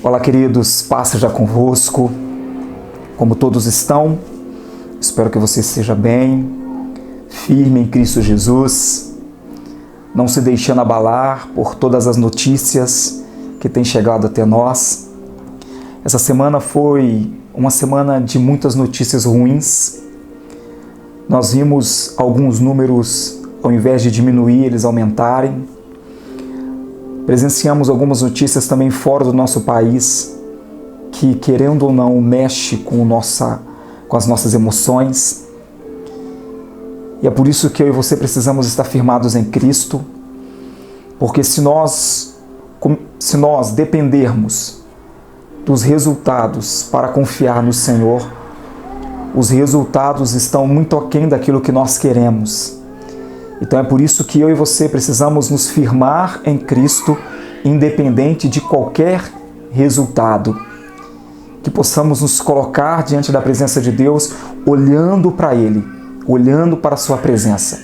Olá, queridos, paz seja convosco, como todos estão. Espero que você esteja bem, firme em Cristo Jesus, não se deixando abalar por todas as notícias que têm chegado até nós. Essa semana foi uma semana de muitas notícias ruins. Nós vimos alguns números, ao invés de diminuir, eles aumentarem. Presenciamos algumas notícias também fora do nosso país, que, querendo ou não, mexe com as nossas emoções. E é por isso que eu e você precisamos estar firmados em Cristo, porque se nós dependermos dos resultados para confiar no Senhor, os resultados estão muito aquém daquilo que nós queremos. Então é por isso que eu e você precisamos nos firmar em Cristo, independente de qualquer resultado. Que possamos nos colocar diante da presença de Deus, olhando para Ele, olhando para a Sua presença,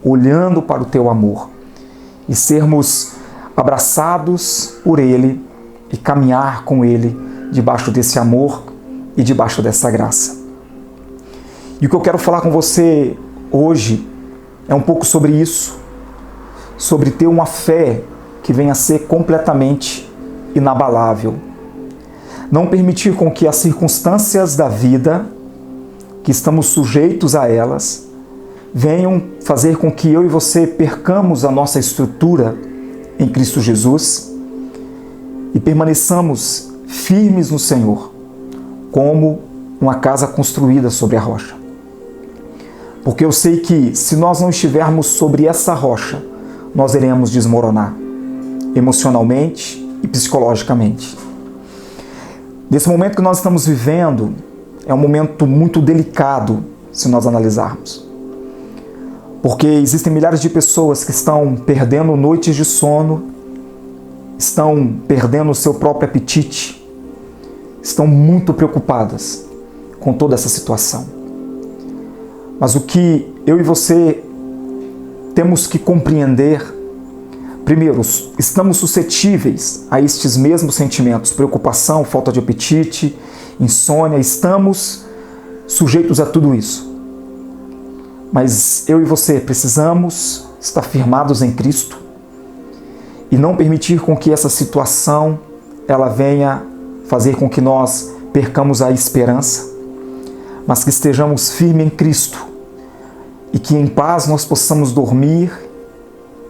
olhando para o Teu amor. E sermos abraçados por Ele e caminhar com Ele debaixo desse amor e debaixo dessa graça. E o que eu quero falar com você hoje é um pouco sobre isso, sobre ter uma fé que venha a ser completamente inabalável. Não permitir com que as circunstâncias da vida, que estamos sujeitos a elas, venham fazer com que eu e você percamos a nossa estrutura em Cristo Jesus e permaneçamos firmes no Senhor, como uma casa construída sobre a rocha. Porque eu sei que se nós não estivermos sobre essa rocha, nós iremos desmoronar, emocionalmente e psicologicamente. Nesse momento que nós estamos vivendo, é um momento muito delicado, se nós analisarmos. Porque existem milhares de pessoas que estão perdendo noites de sono, estão perdendo o seu próprio apetite, estão muito preocupadas com toda essa situação. Mas o que eu e você temos que compreender, primeiro, estamos suscetíveis a estes mesmos sentimentos, preocupação, falta de apetite, insônia, estamos sujeitos a tudo isso. Mas eu e você precisamos estar firmados em Cristo e não permitir com que essa situação ela venha fazer com que nós percamos a esperança, mas que estejamos firmes em Cristo e que em paz nós possamos dormir,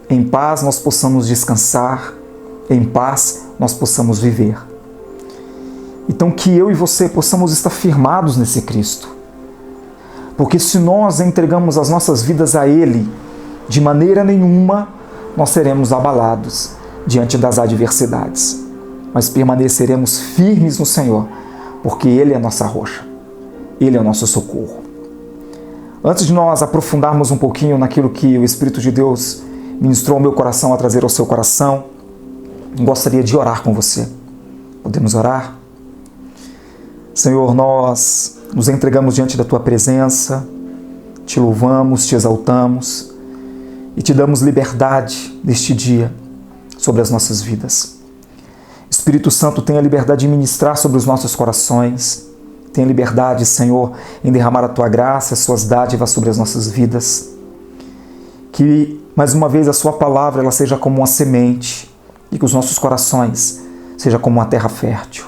em paz nós possamos descansar, em paz nós possamos viver. Então que eu e você possamos estar firmados nesse Cristo. Porque se nós entregamos as nossas vidas a Ele, de maneira nenhuma nós seremos abalados diante das adversidades. Mas permaneceremos firmes no Senhor, porque Ele é a nossa rocha, Ele é o nosso socorro. Antes de nós aprofundarmos um pouquinho naquilo que o Espírito de Deus ministrou ao meu coração a trazer ao seu coração, gostaria de orar com você. Podemos orar? Senhor, nós nos entregamos diante da Tua presença, Te louvamos, Te exaltamos e Te damos liberdade neste dia sobre as nossas vidas. Espírito Santo, tenha liberdade de ministrar sobre os nossos corações. Tenha liberdade, Senhor, em derramar a Tua graça, as Suas dádivas sobre as nossas vidas. Que, mais uma vez, a Sua palavra ela seja como uma semente e que os nossos corações sejam como uma terra fértil.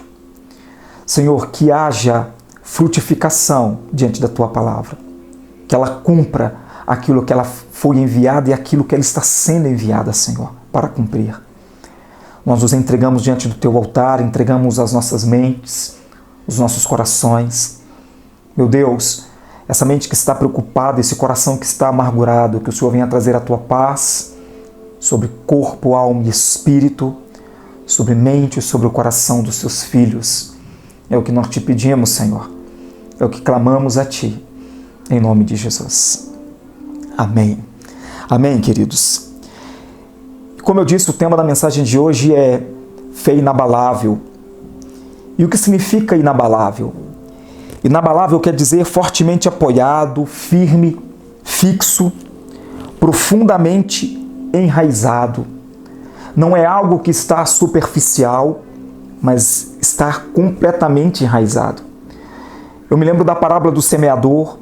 Senhor, que haja frutificação diante da Tua palavra. Que ela cumpra aquilo que ela foi enviada e aquilo que ela está sendo enviada, Senhor, para cumprir. Nós nos entregamos diante do Teu altar, entregamos as nossas mentes, os nossos corações. Meu Deus, essa mente que está preocupada, esse coração que está amargurado, que o Senhor venha trazer a Tua paz sobre corpo, alma e espírito, sobre mente e sobre o coração dos Teus filhos. É o que nós Te pedimos, Senhor. É o que clamamos a Ti, em nome de Jesus. Amém. Amém, queridos. Como eu disse, o tema da mensagem de hoje é fé inabalável. E o que significa inabalável? Inabalável quer dizer fortemente apoiado, firme, fixo, profundamente enraizado. Não é algo que está superficial, mas estar completamente enraizado. Eu me lembro da parábola do semeador,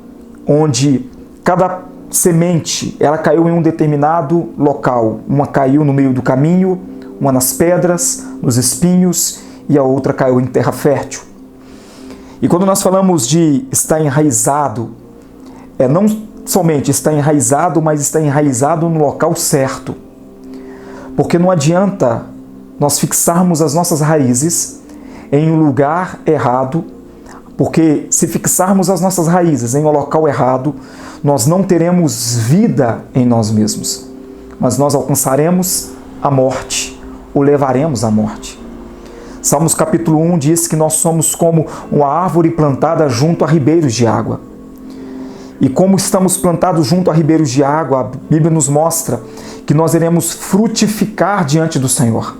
onde cada semente ela caiu em um determinado local. Uma caiu no meio do caminho, uma nas pedras, nos espinhos, e a outra caiu em terra fértil. E quando nós falamos de estar enraizado, não somente estar enraizado, mas estar enraizado no local certo. Porque não adianta nós fixarmos as nossas raízes em um lugar errado, porque se fixarmos as nossas raízes em um local errado, nós não teremos vida em nós mesmos, mas nós alcançaremos a morte, ou levaremos à morte. Salmos capítulo 1 diz que nós somos como uma árvore plantada junto a ribeiros de água. E como estamos plantados junto a ribeiros de água, a Bíblia nos mostra que nós iremos frutificar diante do Senhor.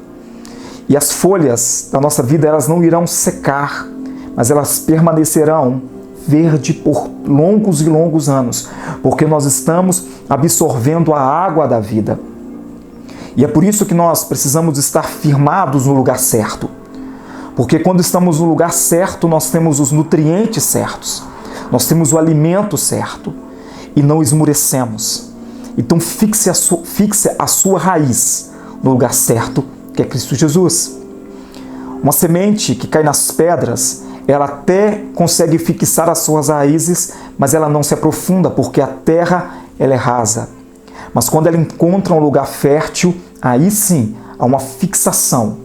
E as folhas da nossa vida, elas não irão secar, mas elas permanecerão verde por longos e longos anos, porque nós estamos absorvendo a água da vida. E é por isso que nós precisamos estar firmados no lugar certo. Porque quando estamos no lugar certo, nós temos os nutrientes certos, nós temos o alimento certo e não esmurecemos. Então fixe a sua raiz no lugar certo, que é Cristo Jesus. Uma semente que cai nas pedras, ela até consegue fixar as suas raízes, mas ela não se aprofunda, porque a terra ela é rasa. Mas quando ela encontra um lugar fértil, aí sim há uma fixação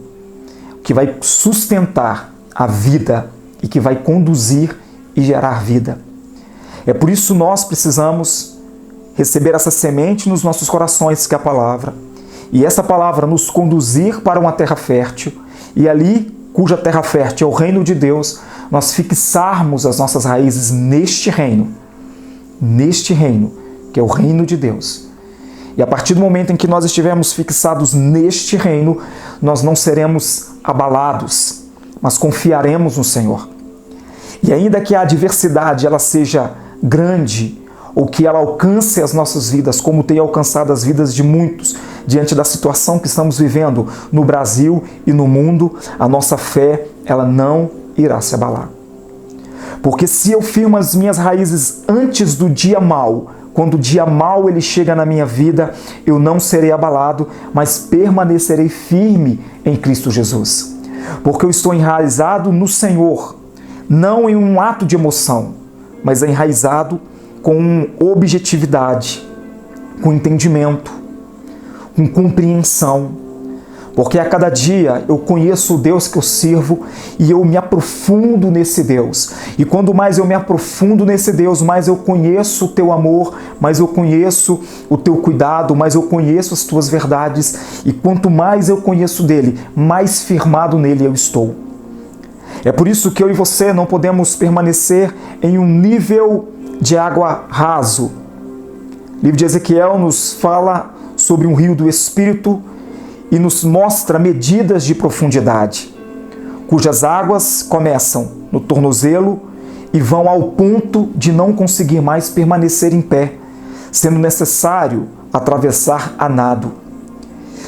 que vai sustentar a vida e que vai conduzir e gerar vida. É por isso nós precisamos receber essa semente nos nossos corações, que é a palavra, e essa palavra nos conduzir para uma terra fértil, e ali, cuja terra fértil é o reino de Deus, nós fixarmos as nossas raízes neste reino, que é o reino de Deus. E a partir do momento em que nós estivermos fixados neste reino, nós não seremos abalados, mas confiaremos no Senhor. E ainda que a adversidade ela seja grande, ou que ela alcance as nossas vidas, como tem alcançado as vidas de muitos, diante da situação que estamos vivendo no Brasil e no mundo, a nossa fé ela não irá se abalar. Porque se eu firmo as minhas raízes antes do dia mau, quando o dia mau ele chega na minha vida, eu não serei abalado, mas permanecerei firme em Cristo Jesus. Porque eu estou enraizado no Senhor, não em um ato de emoção, mas enraizado com objetividade, com entendimento, com compreensão. Porque a cada dia eu conheço o Deus que eu sirvo e eu me aprofundo nesse Deus. E quando mais eu me aprofundo nesse Deus, mais eu conheço o teu amor, mais eu conheço o teu cuidado, mais eu conheço as tuas verdades. E quanto mais eu conheço dele, mais firmado nele eu estou. É por isso que eu e você não podemos permanecer em um nível de água raso. O livro de Ezequiel nos fala sobre um rio do Espírito e nos mostra medidas de profundidade, cujas águas começam no tornozelo e vão ao ponto de não conseguir mais permanecer em pé, sendo necessário atravessar a nado.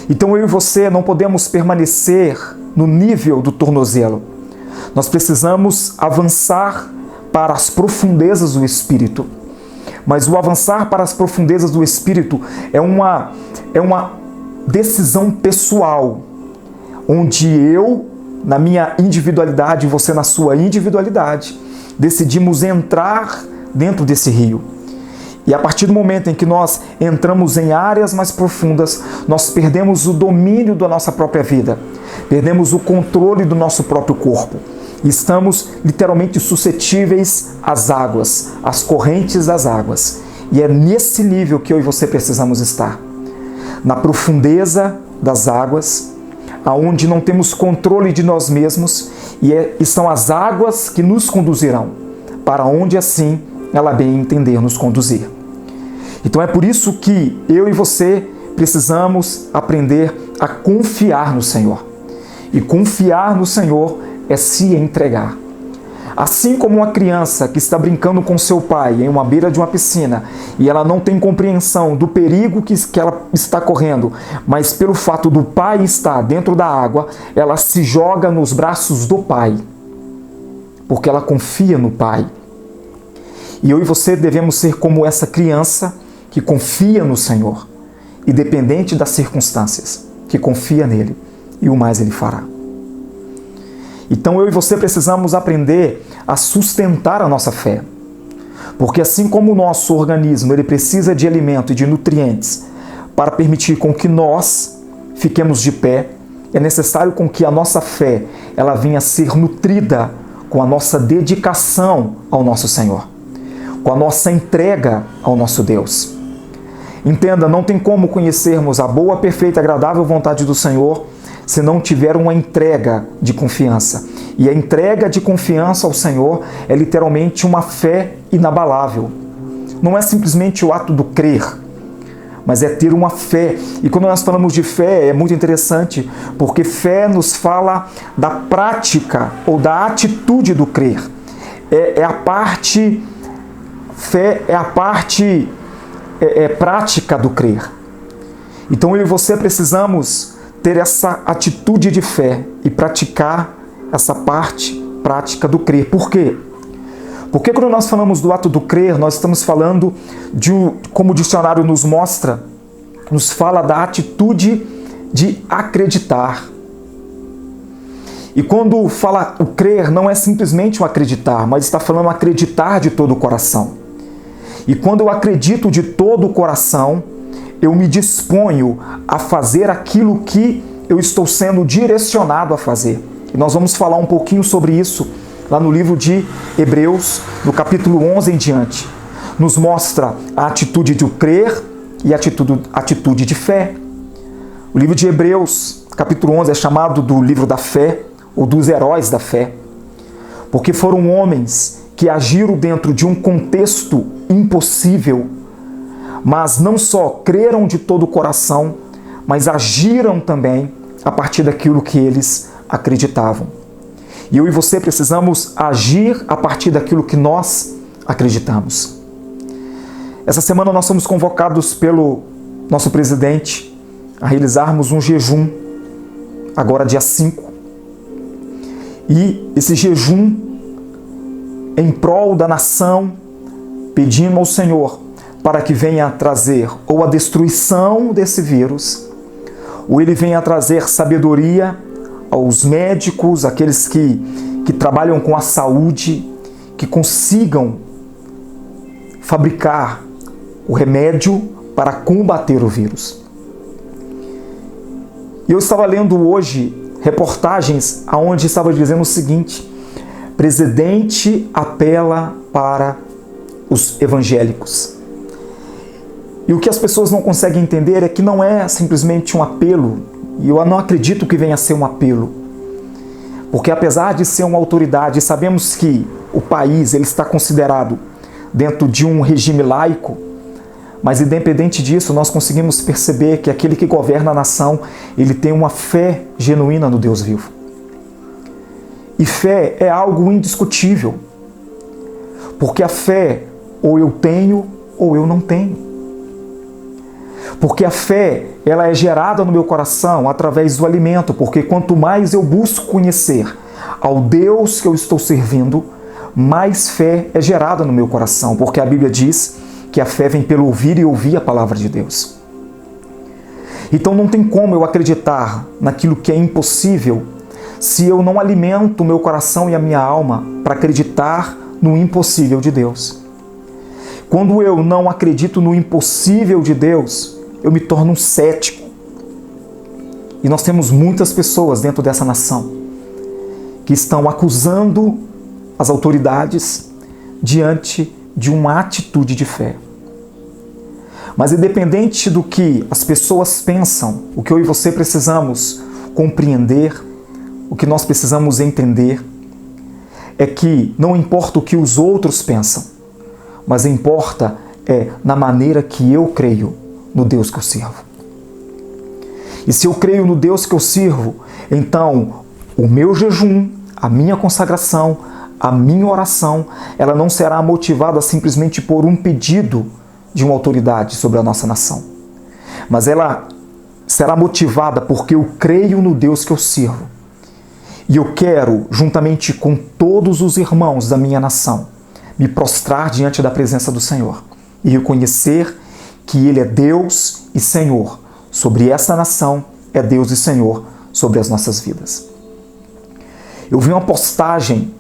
Então eu e você não podemos permanecer no nível do tornozelo. Nós precisamos avançar para as profundezas do Espírito. Mas o avançar para as profundezas do Espírito é uma decisão pessoal, onde eu, na minha individualidade, e você na sua individualidade, decidimos entrar dentro desse rio. E a partir do momento em que nós entramos em áreas mais profundas, nós perdemos o domínio da nossa própria vida, perdemos o controle do nosso próprio corpo. E estamos literalmente suscetíveis às águas, às correntes das águas. E é nesse nível que eu e você precisamos estar. Na profundeza das águas, aonde não temos controle de nós mesmos, e são as águas que nos conduzirão, para onde assim ela bem entender nos conduzir. Então é por isso que eu e você precisamos aprender a confiar no Senhor. E confiar no Senhor é se entregar. Assim como uma criança que está brincando com seu pai em uma beira de uma piscina e ela não tem compreensão do perigo que ela está correndo, mas pelo fato do pai estar dentro da água, ela se joga nos braços do pai, porque ela confia no pai. E eu e você devemos ser como essa criança que confia no Senhor, independente das circunstâncias, que confia nele e o mais ele fará. Então eu e você precisamos aprender a sustentar a nossa fé. Porque assim como o nosso organismo ele precisa de alimento e de nutrientes para permitir com que nós fiquemos de pé, é necessário com que a nossa fé ela venha a ser nutrida com a nossa dedicação ao nosso Senhor, com a nossa entrega ao nosso Deus. Entenda, não tem como conhecermos a boa, perfeita e agradável vontade do Senhor se não tiver uma entrega de confiança. E a entrega de confiança ao Senhor é literalmente uma fé inabalável. Não é simplesmente o ato do crer, mas é ter uma fé. E quando nós falamos de fé, é muito interessante, porque fé nos fala da prática ou da atitude do crer. Fé é a parte prática do crer. Então eu e você precisamos ter essa atitude de fé e praticar essa parte prática do crer. Por quê? Porque quando nós falamos do ato do crer, nós estamos falando como o dicionário nos mostra, nos fala da atitude de acreditar. E quando fala o crer, não é simplesmente o acreditar, mas está falando acreditar de todo o coração. E quando eu acredito de todo o coração, eu me disponho a fazer aquilo que eu estou sendo direcionado a fazer. E nós vamos falar um pouquinho sobre isso lá no livro de Hebreus, no capítulo 11 em diante. Nos mostra a atitude de crer e a atitude de fé. O livro de Hebreus, capítulo 11, é chamado do livro da fé, ou dos heróis da fé, porque foram homens que agiram dentro de um contexto impossível, mas não só creram de todo o coração, mas agiram também a partir daquilo que eles acreditavam. E eu e você precisamos agir a partir daquilo que nós acreditamos. Essa semana nós somos convocados pelo nosso presidente a realizarmos um jejum, agora dia 5. E esse jejum em prol da nação, pedindo ao Senhor para que venha trazer ou a destruição desse vírus, ou ele venha trazer sabedoria aos médicos, aqueles que trabalham com a saúde, que consigam fabricar o remédio para combater o vírus. E eu estava lendo hoje reportagens onde estava dizendo o seguinte: presidente apela para os evangélicos. E o que as pessoas não conseguem entender é que não é simplesmente um apelo, e eu não acredito que venha a ser um apelo, porque apesar de ser uma autoridade, sabemos que o país ele está considerado dentro de um regime laico, mas independente disso, nós conseguimos perceber que aquele que governa a nação, ele tem uma fé genuína no Deus vivo. E fé é algo indiscutível, porque a fé ou eu tenho ou eu não tenho. Porque a fé, ela é gerada no meu coração através do alimento, porque quanto mais eu busco conhecer ao Deus que eu estou servindo, mais fé é gerada no meu coração, porque a Bíblia diz que a fé vem pelo ouvir e ouvir a palavra de Deus. Então não tem como eu acreditar naquilo que é impossível se eu não alimento o meu coração e a minha alma para acreditar no impossível de Deus. Quando eu não acredito no impossível de Deus, eu me torno um cético. E nós temos muitas pessoas dentro dessa nação que estão acusando as autoridades diante de uma atitude de fé. Mas independente do que as pessoas pensam, o que eu e você precisamos compreender, o que nós precisamos entender, é que não importa o que os outros pensam, mas importa na maneira que eu creio no Deus que eu sirvo. E se eu creio no Deus que eu sirvo, então o meu jejum, a minha consagração, a minha oração, ela não será motivada simplesmente por um pedido de uma autoridade sobre a nossa nação, mas ela será motivada porque eu creio no Deus que eu sirvo. E eu quero, juntamente com todos os irmãos da minha nação, me prostrar diante da presença do Senhor e reconhecer que Ele é Deus e Senhor sobre essa nação, é Deus e Senhor sobre as nossas vidas. Eu vi uma postagem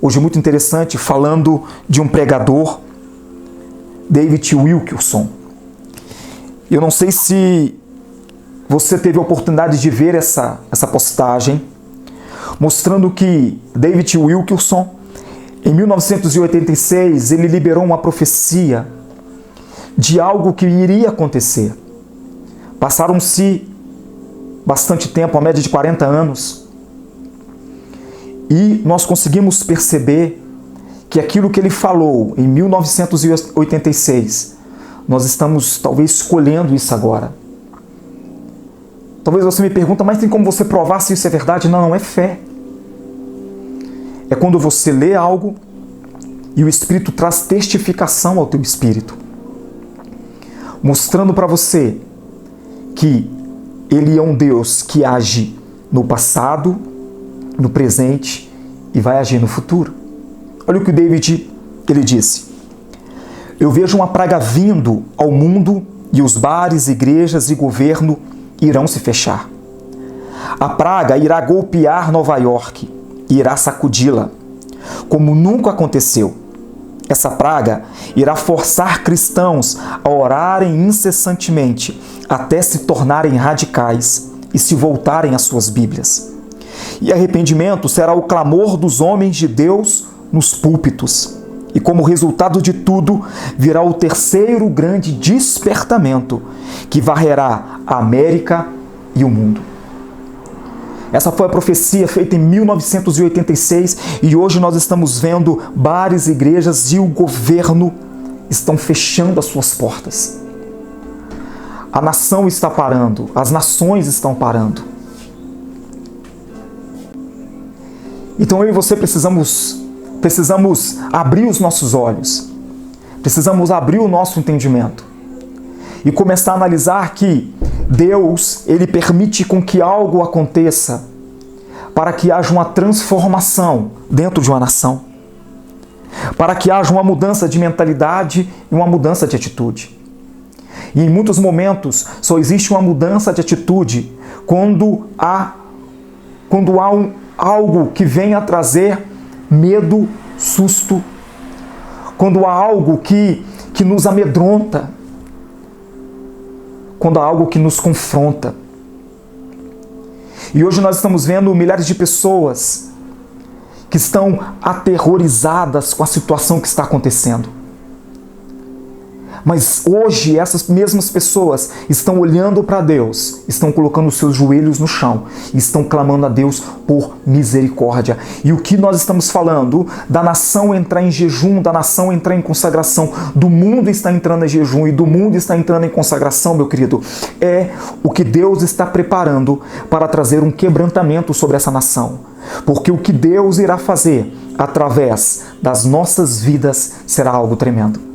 hoje muito interessante falando de um pregador, David Wilkerson. Eu não sei se você teve a oportunidade de ver essa postagem, mostrando que David Wilkerson, em 1986, ele liberou uma profecia de algo que iria acontecer. Passaram-se bastante tempo, a média de 40 anos, e nós conseguimos perceber que aquilo que ele falou em 1986, nós estamos talvez colhendo isso agora. Talvez você me pergunte, mas tem como você provar se isso é verdade? Não, não é fé. É quando você lê algo e o Espírito traz testificação ao teu espírito, mostrando para você que Ele é um Deus que age no passado, no presente e vai agir no futuro. Olha o que o David ele disse. Eu vejo uma praga vindo ao mundo e os bares, igrejas e governo irão se fechar. A praga irá golpear Nova York e irá sacudi-la, como nunca aconteceu. Essa praga irá forçar cristãos a orarem incessantemente até se tornarem radicais e se voltarem às suas Bíblias. E arrependimento será o clamor dos homens de Deus nos púlpitos. E como resultado de tudo, virá o terceiro grande despertamento, que varrerá a América e o mundo. Essa foi a profecia feita em 1986 e hoje nós estamos vendo bares, igrejas e o governo estão fechando as suas portas. A nação está parando, as nações estão parando. Então eu e você precisamos abrir os nossos olhos, precisamos abrir o nosso entendimento e começar a analisar que Deus, Ele permite com que algo aconteça para que haja uma transformação dentro de uma nação, para que haja uma mudança de mentalidade e uma mudança de atitude. E em muitos momentos só existe uma mudança de atitude quando há algo que venha trazer medo, susto, quando há algo que nos amedronta, quando há algo que nos confronta. E hoje nós estamos vendo milhares de pessoas que estão aterrorizadas com a situação que está acontecendo. Mas hoje essas mesmas pessoas estão olhando para Deus, estão colocando os seus joelhos no chão, estão clamando a Deus por misericórdia. E o que nós estamos falando? Da nação entrar em jejum, da nação entrar em consagração, do mundo está entrando em jejum e do mundo está entrando em consagração, meu querido. É o que Deus está preparando para trazer um quebrantamento sobre essa nação. Porque o que Deus irá fazer através das nossas vidas será algo tremendo.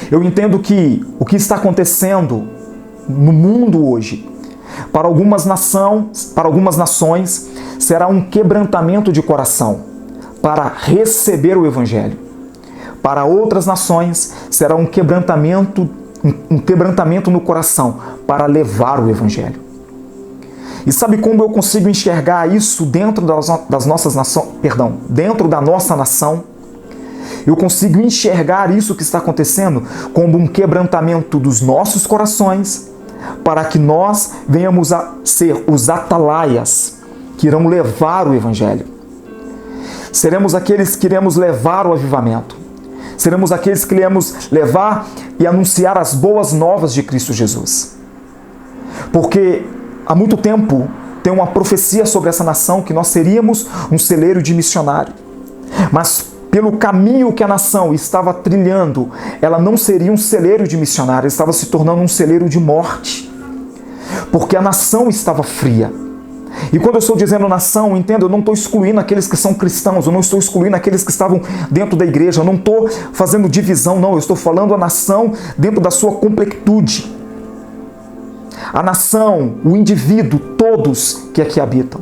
Eu entendo que o que está acontecendo no mundo hoje, para algumas nações, será um quebrantamento de coração para receber o Evangelho. Para outras nações, será um quebrantamento no coração para levar o Evangelho. E sabe como eu consigo enxergar isso dentro dentro da nossa nação? Eu consigo enxergar isso que está acontecendo como um quebrantamento dos nossos corações para que nós venhamos a ser os atalaias que irão levar o Evangelho. Seremos aqueles que iremos levar o avivamento. Seremos aqueles que iremos levar e anunciar as boas novas de Cristo Jesus. Porque há muito tempo tem uma profecia sobre essa nação que nós seríamos um celeiro de missionário. Mas pelo caminho que a nação estava trilhando, ela não seria um celeiro de missionário, estava se tornando um celeiro de morte. Porque a nação estava fria. E quando eu estou dizendo nação, entenda, eu não estou excluindo aqueles que são cristãos, eu não estou excluindo aqueles que estavam dentro da igreja, eu não estou fazendo divisão, não, eu estou falando a nação dentro da sua completude. A nação, o indivíduo, todos que aqui habitam.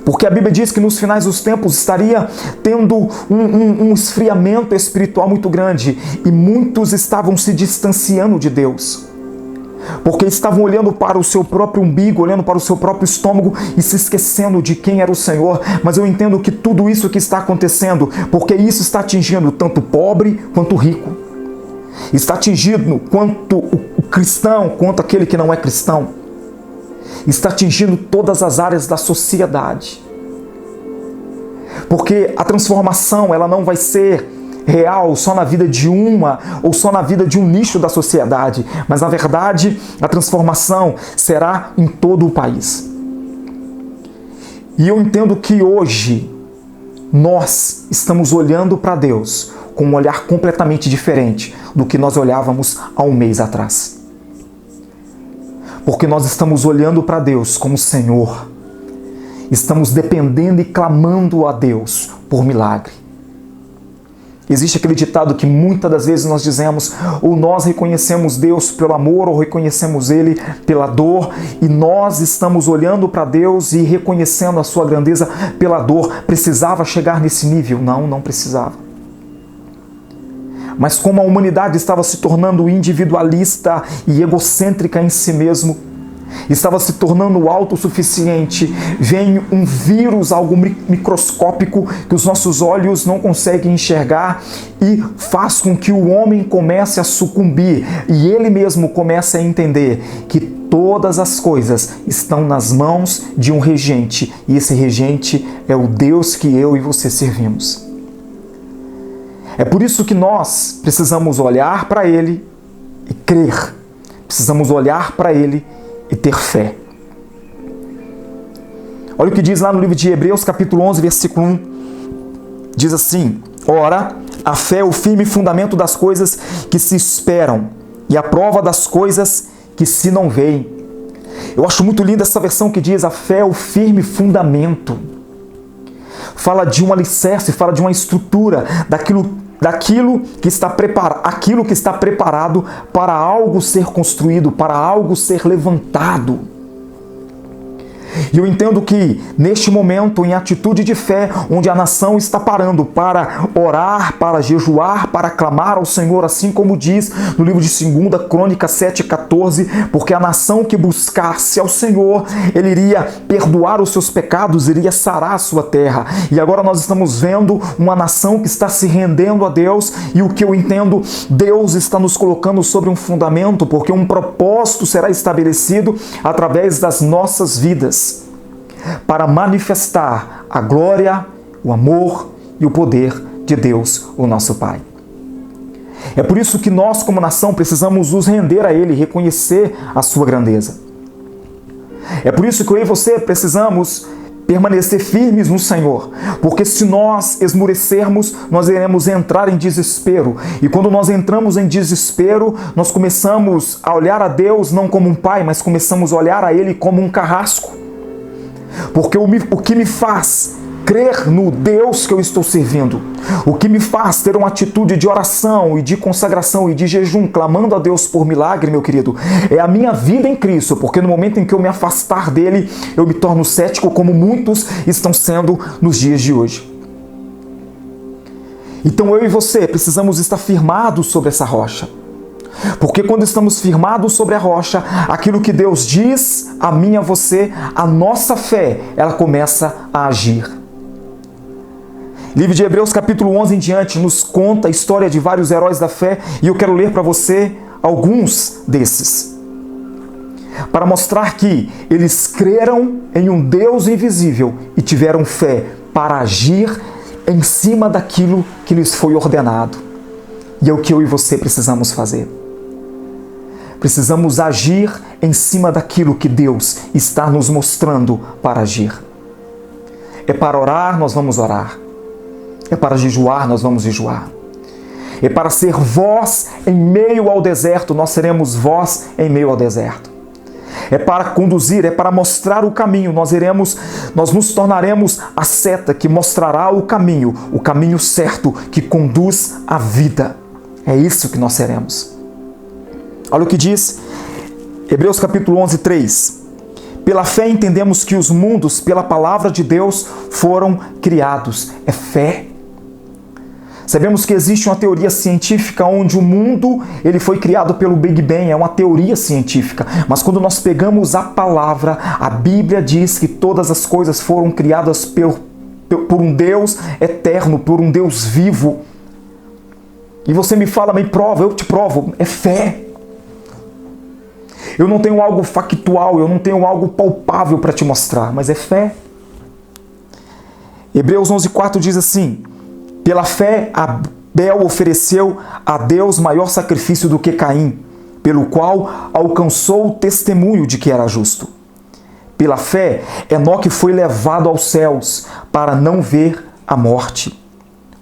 Porque a Bíblia diz que nos finais dos tempos estaria tendo um esfriamento espiritual muito grande e muitos estavam se distanciando de Deus. Porque estavam olhando para o seu próprio umbigo, olhando para o seu próprio estômago e se esquecendo de quem era o Senhor. Mas eu entendo que tudo isso que está acontecendo, porque isso está atingindo tanto o pobre quanto o rico. Está atingindo quanto o cristão, quanto aquele que não é cristão. Está atingindo todas as áreas da sociedade. Porque a transformação, ela não vai ser real só na vida de uma ou só na vida de um nicho da sociedade, mas na verdade a transformação será em todo o país. E eu entendo que hoje nós estamos olhando para Deus com um olhar completamente diferente do que nós olhávamos há um mês atrás. Porque nós estamos olhando para Deus como Senhor. Estamos dependendo e clamando a Deus por milagre. Existe aquele ditado que muitas das vezes nós dizemos, ou nós reconhecemos Deus pelo amor, ou reconhecemos Ele pela dor, e nós estamos olhando para Deus e reconhecendo a sua grandeza pela dor. Precisava chegar nesse nível? Não, não precisava. Mas como a humanidade estava se tornando individualista e egocêntrica em si mesmo, estava se tornando autossuficiente, vem um vírus, algo microscópico que os nossos olhos não conseguem enxergar e faz com que o homem comece a sucumbir e ele mesmo comece a entender que todas as coisas estão nas mãos de um regente e esse regente é o Deus que eu e você servimos. É por isso que nós precisamos olhar para Ele e crer. Precisamos olhar para Ele e ter fé. Olha o que diz lá no livro de Hebreus, capítulo 11, versículo 1. Diz assim: ora, a fé é o firme fundamento das coisas que se esperam e a prova das coisas que se não veem. Eu acho muito linda essa versão que diz: a fé é o firme fundamento. Fala de um alicerce, fala de uma estrutura, daquilo que está preparado para algo ser construído, para algo ser levantado. E eu entendo que, neste momento, em atitude de fé, onde a nação está parando para orar, para jejuar, para clamar ao Senhor, assim como diz no livro de 2 Crônicas 7,14, porque a nação que buscasse ao Senhor, Ele iria perdoar os seus pecados, iria sarar a sua terra. E agora nós estamos vendo uma nação que está se rendendo a Deus, e o que eu entendo, Deus está nos colocando sobre um fundamento, porque um propósito será estabelecido através das nossas vidas, para manifestar a glória, o amor e o poder de Deus, o nosso Pai. É por isso que nós, como nação, precisamos nos render a Ele, reconhecer a sua grandeza. É por isso que eu e você precisamos permanecer firmes no Senhor, porque se nós esmorecermos, nós iremos entrar em desespero, e quando nós entramos em desespero, nós começamos a olhar a Deus não como um pai, mas começamos a olhar a Ele como um carrasco. Porque o que me faz crer no Deus que eu estou servindo, o que me faz ter uma atitude de oração e de consagração e de jejum, clamando a Deus por milagre, meu querido, é a minha vida em Cristo, porque no momento em que eu me afastar dele, eu me torno cético, como muitos estão sendo nos dias de hoje. Então eu e você precisamos estar firmados sobre essa rocha. Porque quando estamos firmados sobre a rocha, aquilo que Deus diz a mim e a você, a nossa fé, ela começa a agir. Livro de Hebreus, capítulo 11 em diante, nos conta a história de vários heróis da fé, e eu quero ler para você alguns desses, para mostrar que eles creram em um Deus invisível e tiveram fé para agir em cima daquilo que lhes foi ordenado. E é o que eu e você precisamos fazer. Precisamos agir em cima daquilo que Deus está nos mostrando para agir. É para orar, nós vamos orar. É para jejuar, nós vamos jejuar. É para ser voz em meio ao deserto, nós seremos voz em meio ao deserto. é para conduzir, é para mostrar o caminho. Nós nos tornaremos a seta que mostrará o caminho certo que conduz à vida. É isso que nós seremos. Olha o que diz Hebreus capítulo 11, 3. Pela fé entendemos que os mundos, pela palavra de Deus, foram criados. É fé. Sabemos que existe uma teoria científica onde o mundo ele foi criado pelo Big Bang, é uma teoria científica. Mas quando nós pegamos a palavra, a Bíblia diz que todas as coisas foram criadas por um Deus eterno, por um Deus vivo. E você me fala, me prova, eu te provo, é fé. Eu não tenho algo factual, eu não tenho algo palpável para te mostrar, mas é fé. Hebreus 11:4 diz assim: pela fé, Abel ofereceu a Deus maior sacrifício do que Caim, pelo qual alcançou o testemunho de que era justo. Pela fé, Enoque foi levado aos céus para não ver a morte.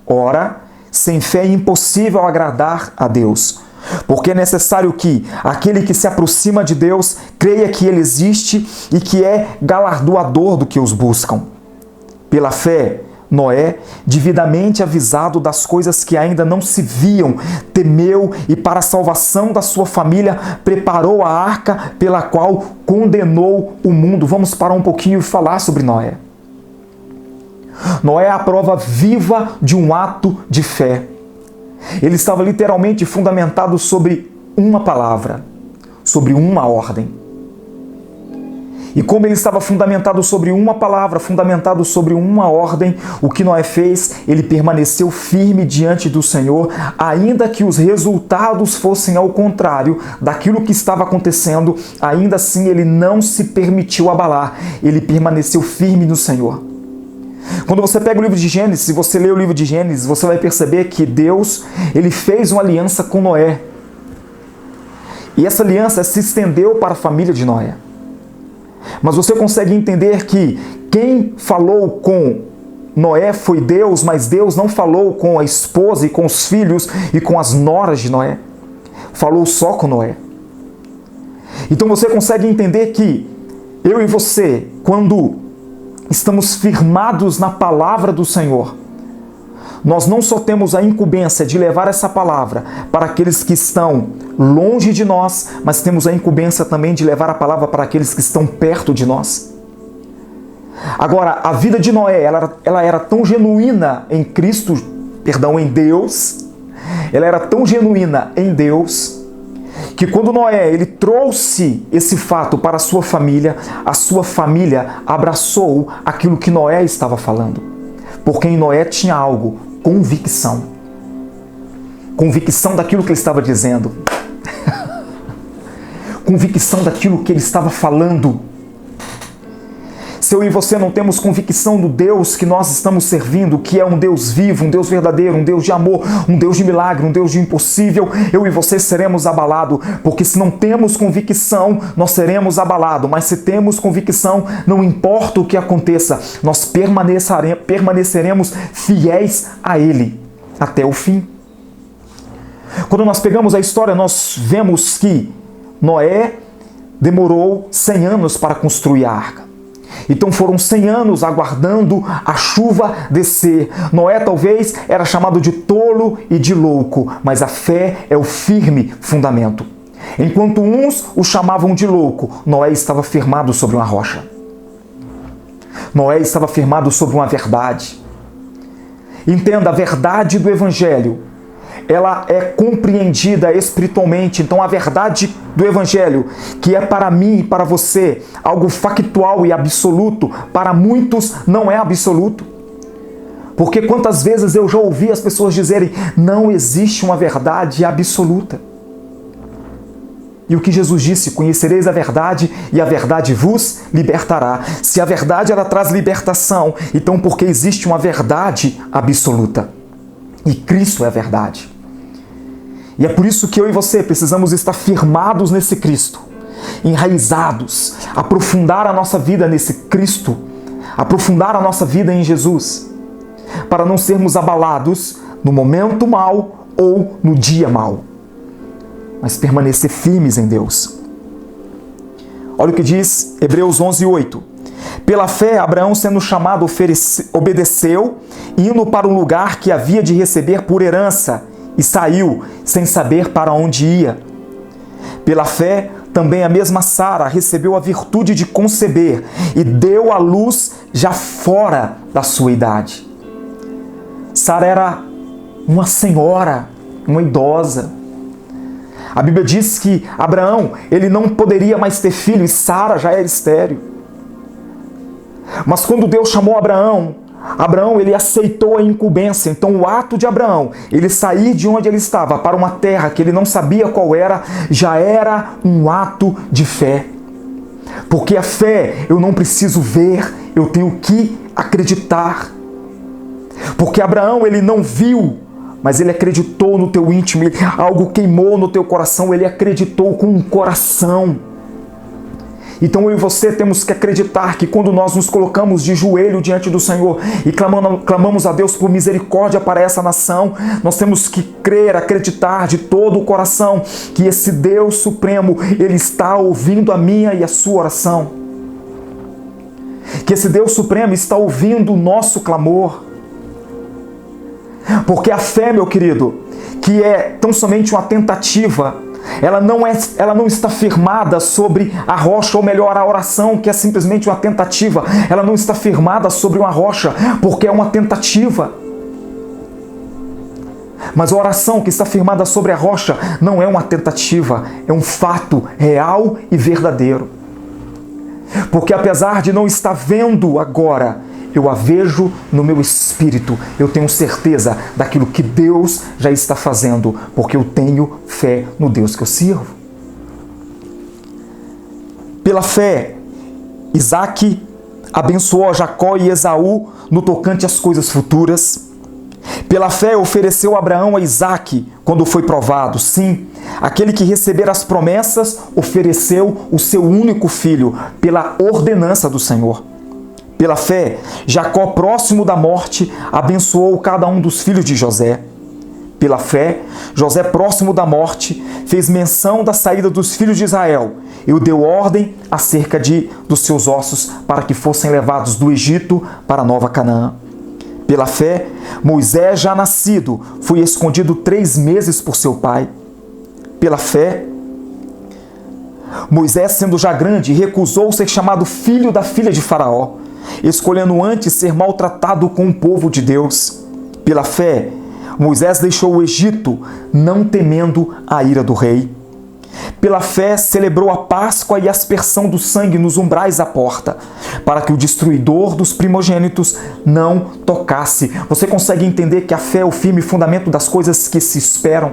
Ora, sem fé é impossível agradar a Deus, porque é necessário que aquele que se aproxima de Deus creia que Ele existe e que é galardoador do que os buscam. Pela fé, Noé, devidamente avisado das coisas que ainda não se viam, temeu e para a salvação da sua família preparou a arca pela qual condenou o mundo. Vamos parar um pouquinho e falar sobre Noé. Noé é a prova viva de um ato de fé. Ele estava literalmente fundamentado sobre uma palavra, sobre uma ordem. E como ele estava fundamentado sobre uma palavra, fundamentado sobre uma ordem, o que Noé fez? Ele permaneceu firme diante do Senhor, ainda que os resultados fossem ao contrário daquilo que estava acontecendo, ainda assim ele não se permitiu abalar, ele permaneceu firme no Senhor. Quando você pega o livro de Gênesis, se você lê o livro de Gênesis, você vai perceber que Deus, ele fez uma aliança com Noé. E essa aliança se estendeu para a família de Noé. Mas você consegue entender que quem falou com Noé foi Deus, mas Deus não falou com a esposa e com os filhos e com as noras de Noé. Falou só com Noé. Então você consegue entender que eu e você, quando estamos firmados na palavra do Senhor, nós não só temos a incumbência de levar essa palavra para aqueles que estão longe de nós, mas temos a incumbência também de levar a palavra para aqueles que estão perto de nós. Agora, a vida de Noé, ela era tão genuína em em Deus, ela era tão genuína em Deus, que quando Noé ele trouxe esse fato para a sua família abraçou aquilo que Noé estava falando. Porque em Noé tinha algo, convicção. Convicção daquilo que ele estava dizendo. Convicção daquilo que ele estava falando. Se eu e você não temos convicção do Deus que nós estamos servindo, que é um Deus vivo, um Deus verdadeiro, um Deus de amor, um Deus de milagre, um Deus de impossível, eu e você seremos abalados, porque se não temos convicção, nós seremos abalados, mas se temos convicção, não importa o que aconteça, nós permaneceremos fiéis a Ele até o fim. Quando nós pegamos a história, nós vemos que Noé demorou 100 anos para construir a arca. Então foram 100 anos aguardando a chuva descer. Noé talvez era chamado de tolo e de louco, mas a fé é o firme fundamento. Enquanto uns o chamavam de louco, Noé estava firmado sobre uma rocha. Noé estava firmado sobre uma verdade. Entenda, a verdade do Evangelho, ela é compreendida espiritualmente. Então a verdade do Evangelho, que é para mim e para você algo factual e absoluto, para muitos não é absoluto. Porque quantas vezes eu já ouvi as pessoas dizerem, não existe uma verdade absoluta. E o que Jesus disse, conhecereis a verdade e a verdade vos libertará. Se a verdade ela traz libertação, então porque existe uma verdade absoluta. E Cristo é a verdade. E é por isso que eu e você precisamos estar firmados nesse Cristo, enraizados, aprofundar a nossa vida nesse Cristo, aprofundar a nossa vida em Jesus, para não sermos abalados no momento mau ou no dia mau, mas permanecer firmes em Deus. Olha o que diz Hebreus 11:8. Pela fé, Abraão, sendo chamado, obedeceu, indo para o lugar que havia de receber por herança, e saiu, sem saber para onde ia. Pela fé, também a mesma Sara recebeu a virtude de conceber e deu à luz já fora da sua idade. Sara era uma senhora, uma idosa. A Bíblia diz que Abraão, ele não poderia mais ter filho e Sara já era estéril. Mas quando Deus chamou Abraão, ele aceitou a incumbência. Então o ato de Abraão, ele sair de onde ele estava para uma terra que ele não sabia qual era, já era um ato de fé. Porque a fé eu não preciso ver, eu tenho que acreditar. Porque Abraão, ele não viu, mas ele acreditou no teu íntimo, algo queimou no teu coração, ele acreditou com o coração. Então eu e você temos que acreditar que quando nós nos colocamos de joelho diante do Senhor e clamamos a Deus por misericórdia para essa nação, nós temos que crer, acreditar de todo o coração que esse Deus Supremo, Ele está ouvindo a minha e a sua oração. Que esse Deus Supremo está ouvindo o nosso clamor. Porque a fé, meu querido, que é tão somente uma tentativa, ela não está firmada sobre a rocha, ou melhor, a oração, que é simplesmente uma tentativa, ela não está firmada sobre uma rocha, porque é uma tentativa. Mas a oração que está firmada sobre a rocha não é uma tentativa, é um fato real e verdadeiro. Porque apesar de não estar vendo agora, eu a vejo no meu espírito, eu tenho certeza daquilo que Deus já está fazendo, porque eu tenho fé no Deus que eu sirvo. Pela fé, Isaac abençoou a Jacó e Esaú no tocante às coisas futuras. Pela fé ofereceu Abraão a Isaac quando foi provado. Sim, aquele que receber as promessas ofereceu o seu único filho pela ordenança do Senhor. Pela fé, Jacó, próximo da morte, abençoou cada um dos filhos de José. Pela fé, José, próximo da morte, fez menção da saída dos filhos de Israel e deu ordem acerca dos seus ossos para que fossem levados do Egito para a Nova Canaã. Pela fé, Moisés, já nascido, foi escondido 3 meses por seu pai. Pela fé, Moisés, sendo já grande, recusou ser chamado filho da filha de Faraó, escolhendo antes ser maltratado com o povo de Deus. Pela fé, Moisés deixou o Egito, não temendo a ira do rei. Pela fé, celebrou a Páscoa e a aspersão do sangue nos umbrais da porta, para que o destruidor dos primogênitos não tocasse. Você consegue entender que a fé é o firme fundamento das coisas que se esperam?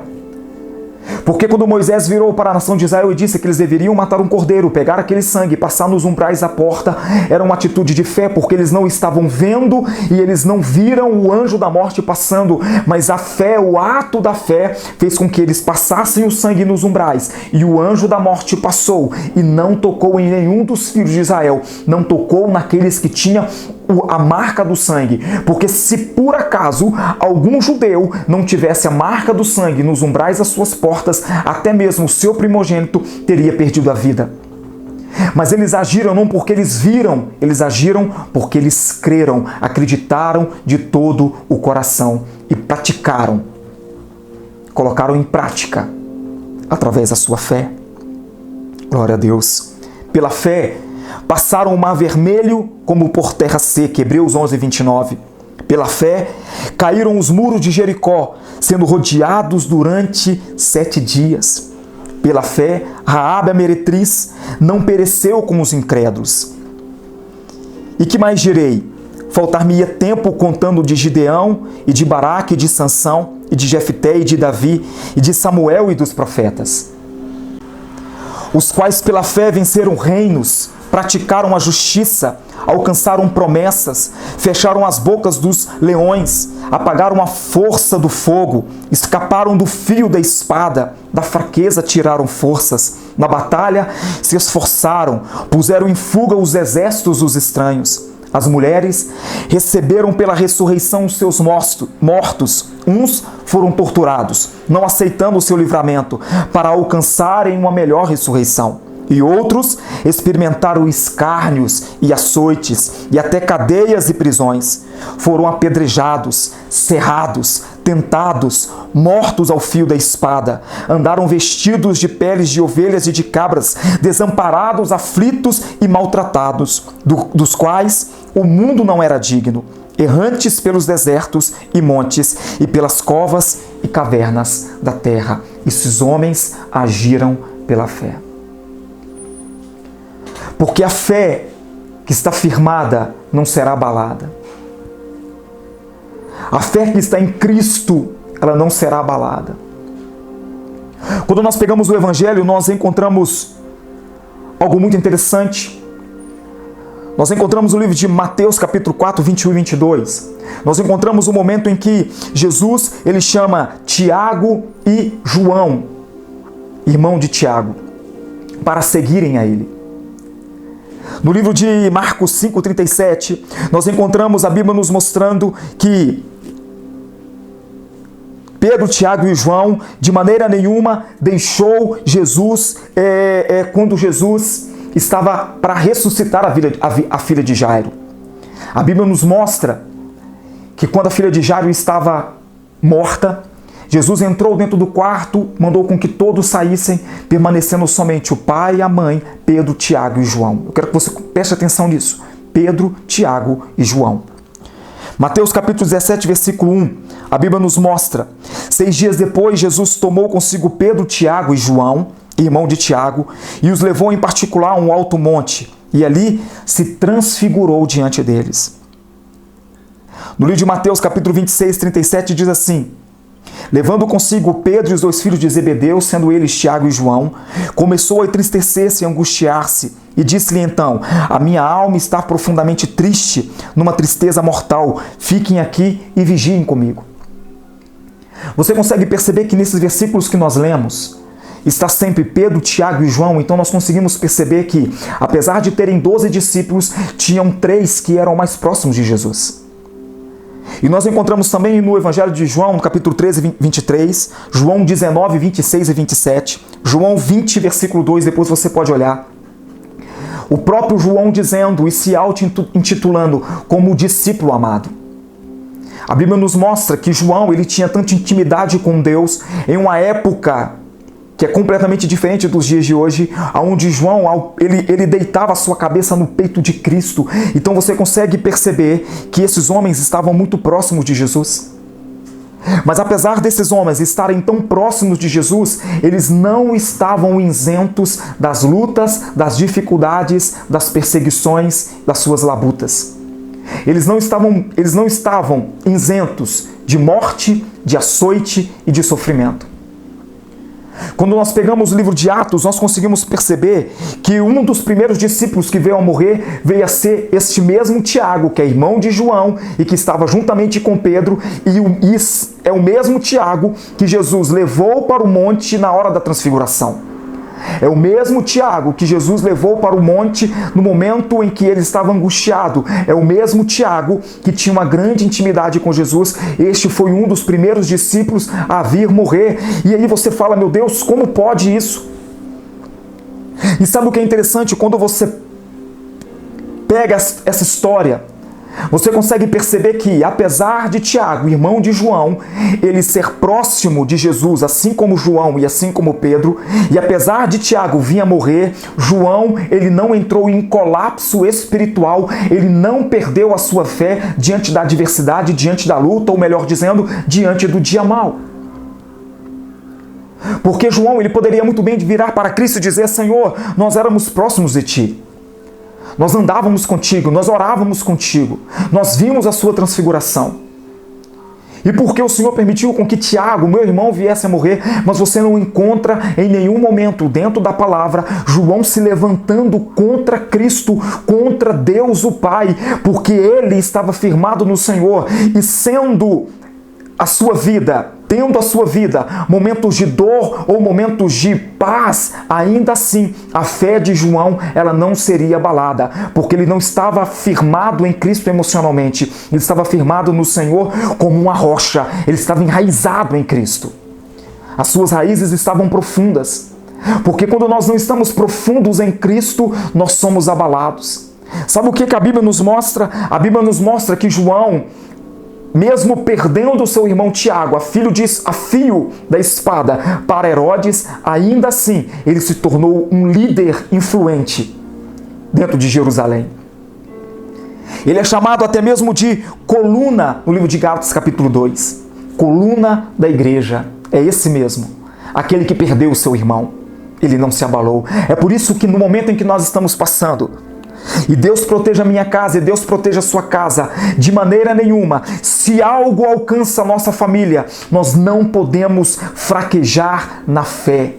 Porque quando Moisés virou para a nação de Israel e disse que eles deveriam matar um cordeiro, pegar aquele sangue e passar nos umbrais da porta, era uma atitude de fé, porque eles não estavam vendo e eles não viram o anjo da morte passando, mas a fé, o ato da fé, fez com que eles passassem o sangue nos umbrais, e o anjo da morte passou e não tocou em nenhum dos filhos de Israel, não tocou naqueles que tinham a marca do sangue, porque se por acaso algum judeu não tivesse a marca do sangue nos umbrais das suas portas, até mesmo o seu primogênito teria perdido a vida. Mas eles agiram não porque eles viram, eles agiram porque eles creram, acreditaram de todo o coração e praticaram, colocaram em prática através da sua fé. Glória a Deus. Pela fé, passaram o mar vermelho como por terra seca, Hebreus 11:29. Pela fé, caíram os muros de Jericó, sendo rodeados durante 7 dias. Pela fé, Raabe, a meretriz, não pereceu com os incrédulos. E que mais direi? Faltar-me-ia tempo contando de Gideão, e de Baraque, e de Sansão, e de Jefté, e de Davi, e de Samuel e dos profetas, os quais pela fé venceram reinos, praticaram a justiça, alcançaram promessas, fecharam as bocas dos leões, apagaram a força do fogo, escaparam do fio da espada, da fraqueza tiraram forças, na batalha se esforçaram, puseram em fuga os exércitos dos estranhos. As mulheres receberam pela ressurreição os seus mortos, uns foram torturados, não aceitando o seu livramento, para alcançarem uma melhor ressurreição. E outros experimentaram escárnios e açoites, e até cadeias e prisões. Foram apedrejados, cerrados, tentados, mortos ao fio da espada. Andaram vestidos de peles de ovelhas e de cabras, desamparados, aflitos e maltratados, dos quais o mundo não era digno, errantes pelos desertos e montes, e pelas covas e cavernas da terra. Esses homens agiram pela fé. Porque a fé que está firmada não será abalada. A fé que está em Cristo, ela não será abalada. Quando nós pegamos o Evangelho, nós encontramos algo muito interessante. Nós encontramos o livro de Mateus, capítulo 4, 21 e 22. Nós encontramos o momento em que Jesus, ele chama Tiago e João, irmão de Tiago, para seguirem a ele. No livro de Marcos 5,37, nós encontramos a Bíblia nos mostrando que Pedro, Tiago e João, de maneira nenhuma, deixou Jesus quando Jesus estava para ressuscitar a filha de Jairo. A Bíblia nos mostra que quando a filha de Jairo estava morta, Jesus entrou dentro do quarto, mandou com que todos saíssem, permanecendo somente o pai, a mãe, Pedro, Tiago e João. Eu quero que você preste atenção nisso. Pedro, Tiago e João. Mateus capítulo 17, versículo 1, a Bíblia nos mostra: 6 dias depois, Jesus tomou consigo Pedro, Tiago e João, irmão de Tiago, e os levou em particular a um alto monte, e ali se transfigurou diante deles. No livro de Mateus capítulo 26, 37, diz assim: levando consigo Pedro e os 2 filhos de Zebedeu, sendo eles Tiago e João, começou a entristecer-se e angustiar-se, e disse-lhe então: a minha alma está profundamente triste, numa tristeza mortal, fiquem aqui e vigiem comigo. Você consegue perceber que nesses versículos que nós lemos, está sempre Pedro, Tiago e João? Então nós conseguimos perceber que, apesar de terem 12 discípulos, tinham 3 que eram mais próximos de Jesus. E nós encontramos também no Evangelho de João, no capítulo 13, 23, João 19, 26 e 27, João 20, versículo 2, depois você pode olhar. O próprio João dizendo e se auto-intitulando como o discípulo amado. A Bíblia nos mostra que João, ele tinha tanta intimidade com Deus em uma época que é completamente diferente dos dias de hoje, onde João, ele deitava a sua cabeça no peito de Cristo. Então você consegue perceber que esses homens estavam muito próximos de Jesus. Mas apesar desses homens estarem tão próximos de Jesus, eles não estavam isentos das lutas, das dificuldades, das perseguições, das suas labutas. Eles não estavam isentos de morte, de açoite e de sofrimento. Quando nós pegamos o livro de Atos, nós conseguimos perceber que um dos primeiros discípulos que veio a morrer veio a ser este mesmo Tiago, que é irmão de João e que estava juntamente com Pedro, e é o mesmo Tiago que Jesus levou para o monte na hora da transfiguração. É o mesmo Tiago que Jesus levou para o monte no momento em que ele estava angustiado. É o mesmo Tiago que tinha uma grande intimidade com Jesus. Este foi um dos primeiros discípulos a vir morrer. E aí você fala: meu Deus, como pode isso? E sabe o que é interessante? Quando você pega essa história, você consegue perceber que, apesar de Tiago, irmão de João, ele ser próximo de Jesus, assim como João e assim como Pedro, e apesar de Tiago vir a morrer, João, ele não entrou em colapso espiritual, ele não perdeu a sua fé diante da adversidade, diante da luta, ou melhor dizendo, diante do dia mau. Porque João, ele poderia muito bem virar para Cristo e dizer: Senhor, nós éramos próximos de Ti. Nós andávamos contigo, nós orávamos contigo, nós vimos a sua transfiguração. E porque o Senhor permitiu com que Tiago, meu irmão, viesse a morrer, mas você não encontra em nenhum momento dentro da palavra João se levantando contra Cristo, contra Deus o Pai, porque ele estava firmado no Senhor e sendo a sua vida, tendo a sua vida momentos de dor ou momentos de paz, ainda assim a fé de João, ela não seria abalada, porque ele não estava firmado em Cristo emocionalmente, ele estava firmado no Senhor como uma rocha, ele estava enraizado em Cristo. As suas raízes estavam profundas. Porque quando nós não estamos profundos em Cristo, nós somos abalados. Sabe o que a Bíblia nos mostra? A Bíblia nos mostra que João, mesmo perdendo o seu irmão Tiago, a fio da espada, para Herodes, ainda assim ele se tornou um líder influente dentro de Jerusalém. Ele é chamado até mesmo de coluna no livro de Gálatas capítulo 2. Coluna da igreja. É esse mesmo, aquele que perdeu o seu irmão. Ele não se abalou. É por isso que no momento em que nós estamos passando, e Deus proteja a minha casa, e Deus proteja a sua casa, de maneira nenhuma, se algo alcança a nossa família, nós não podemos fraquejar na fé.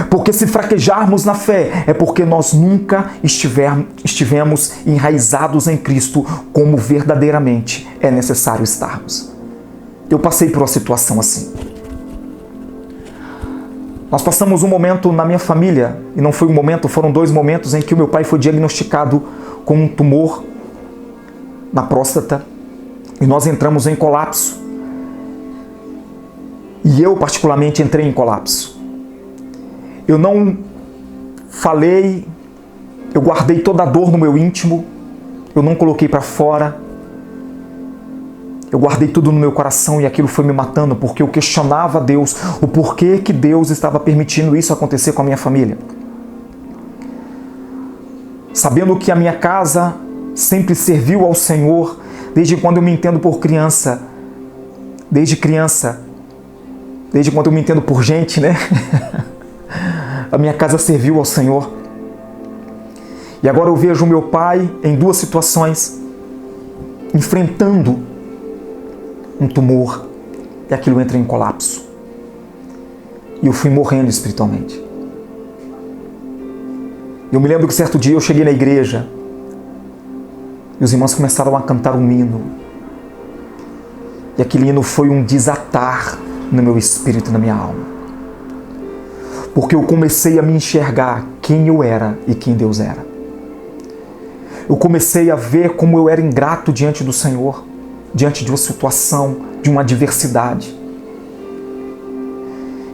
Porque se fraquejarmos na fé, é porque nós nunca estivemos enraizados em Cristo como verdadeiramente é necessário estarmos. Eu passei por uma situação assim. Nós passamos um momento na minha família, e não foi um momento, foram 2 momentos em que o meu pai foi diagnosticado com um tumor na próstata, e nós entramos em colapso. E eu particularmente entrei em colapso. Eu não falei, eu guardei toda a dor no meu íntimo, eu não coloquei para fora, eu guardei tudo no meu coração e aquilo foi me matando porque eu questionava a Deus, o porquê que Deus estava permitindo isso acontecer com a minha família. Sabendo que a minha casa sempre serviu ao Senhor, desde quando eu me entendo por criança, desde quando eu me entendo por gente, né? A minha casa serviu ao Senhor. E agora eu vejo o meu pai em 2 situações, enfrentando um tumor, e aquilo entra em colapso. E eu fui morrendo espiritualmente. Eu me lembro que certo dia eu cheguei na igreja, e os irmãos começaram a cantar um hino. E aquele hino foi um desatar no meu espírito e na minha alma. Porque eu comecei a me enxergar quem eu era e quem Deus era. Eu comecei a ver como eu era ingrato diante do Senhor, diante de uma situação, de uma adversidade.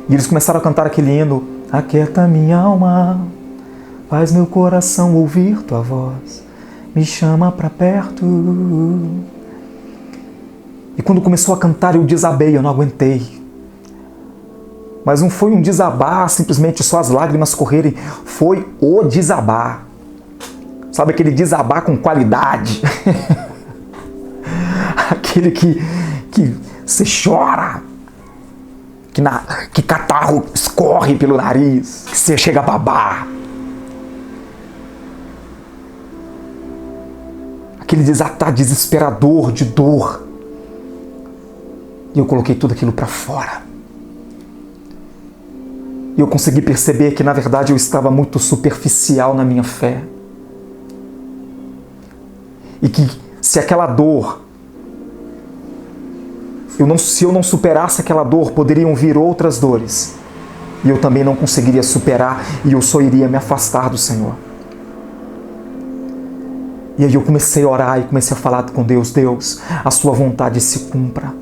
E eles começaram a cantar aquele hino: aquieta minha alma, faz meu coração ouvir tua voz, me chama para perto. E quando começou a cantar eu desabei, eu não aguentei. Mas não foi um desabar, simplesmente só as lágrimas correrem. Foi o desabar. Sabe aquele desabar com qualidade? Aquele que você chora. Que catarro escorre pelo nariz. Que você chega a babar. Aquele desatar desesperador de dor. E eu coloquei tudo aquilo para fora. E eu consegui perceber que, na verdade, eu estava muito superficial na minha fé. E que se aquela dor, se eu não superasse aquela dor, poderiam vir outras dores. E eu também não conseguiria superar e eu só iria me afastar do Senhor. E aí eu comecei a orar e comecei a falar com Deus: Deus, a sua vontade se cumpra.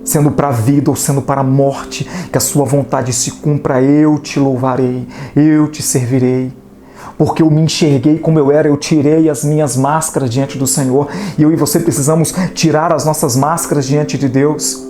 Sendo para a vida ou sendo para a morte, que a sua vontade se cumpra, eu te louvarei, eu te servirei. Porque eu me enxerguei como eu era, eu tirei as minhas máscaras diante do Senhor. E eu e você precisamos tirar as nossas máscaras diante de Deus.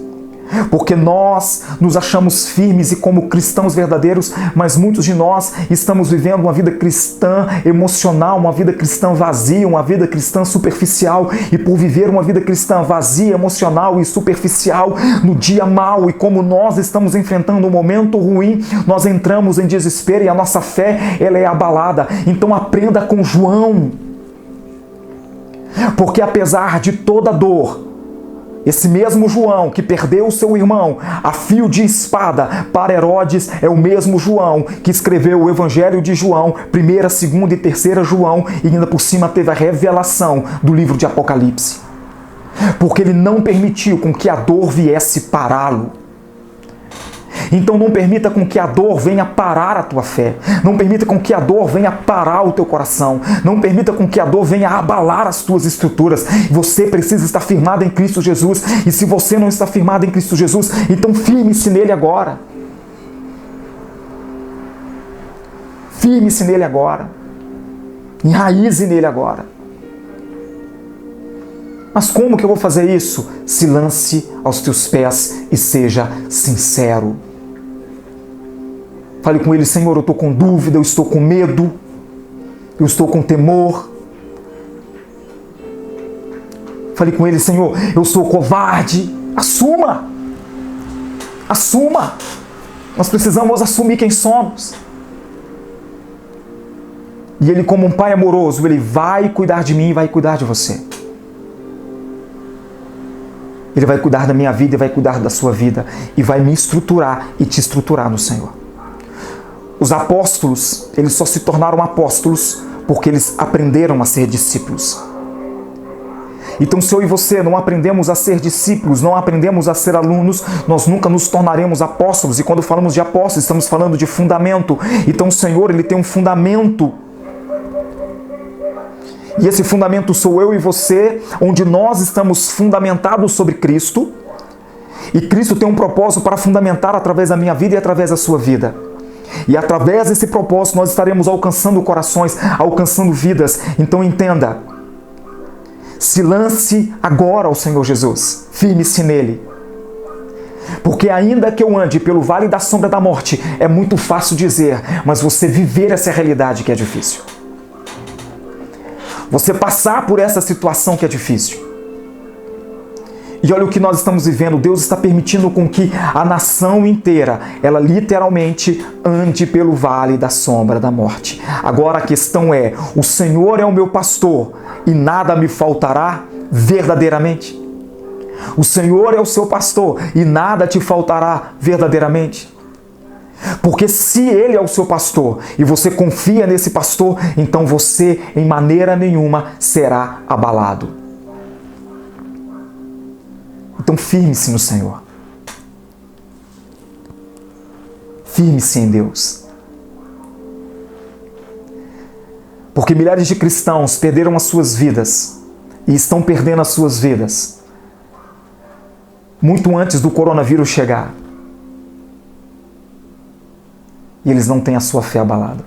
Porque nós nos achamos firmes e como cristãos verdadeiros, mas muitos de nós estamos vivendo uma vida cristã emocional, uma vida cristã vazia, uma vida cristã superficial. E por viver uma vida cristã vazia, emocional e superficial, no dia mau, e como nós estamos enfrentando um momento ruim, nós entramos em desespero e a nossa fé, ela é abalada. Então aprenda com João. Porque apesar de toda dor, esse mesmo João que perdeu o seu irmão a fio de espada para Herodes é o mesmo João que escreveu o Evangelho de João, 1ª, 2ª e 3ª João, e ainda por cima teve a revelação do livro de Apocalipse. Porque ele não permitiu com que a dor viesse pará-lo. Então não permita com que a dor venha parar a tua fé. Não permita com que a dor venha parar o teu coração. Não permita com que a dor venha abalar as tuas estruturas. Você precisa estar firmado em Cristo Jesus. E se você não está firmado em Cristo Jesus, então firme-se nele agora. Firme-se nele agora. Enraize nele agora. Mas como que eu vou fazer isso? Se lance aos teus pés e seja sincero. Fale com ele: Senhor, eu estou com dúvida, eu estou com medo, eu estou com temor. Fale com ele: Senhor, eu sou covarde. Assuma! Assuma! Nós precisamos assumir quem somos. E ele, como um pai amoroso, ele vai cuidar de mim e vai cuidar de você. Ele vai cuidar da minha vida e vai cuidar da sua vida. E vai me estruturar e te estruturar no Senhor. Os apóstolos, eles só se tornaram apóstolos porque eles aprenderam a ser discípulos. Então, se eu e você não aprendemos a ser discípulos, não aprendemos a ser alunos, nós nunca nos tornaremos apóstolos. E quando falamos de apóstolos, estamos falando de fundamento. Então, o Senhor, ele tem um fundamento. E esse fundamento sou eu e você, onde nós estamos fundamentados sobre Cristo. E Cristo tem um propósito para fundamentar através da minha vida e através da sua vida. E através desse propósito nós estaremos alcançando corações, alcançando vidas. Então entenda, se lance agora ao Senhor Jesus, firme-se nele. Porque ainda que eu ande pelo vale da sombra da morte, é muito fácil dizer, mas você viver essa realidade que é difícil. Você passar por essa situação que é difícil. E olha o que nós estamos vivendo. Deus está permitindo com que a nação inteira, ela literalmente ande pelo vale da sombra da morte. Agora a questão é, o Senhor é o meu pastor e nada me faltará verdadeiramente? O Senhor é o seu pastor e nada te faltará verdadeiramente? Porque se Ele é o seu pastor e você confia nesse pastor, então você em maneira nenhuma será abalado. Então firme-se no Senhor. Firme-se em Deus. Porque milhares de cristãos perderam as suas vidas e estão perdendo as suas vidas muito antes do coronavírus chegar. E eles não têm a sua fé abalada.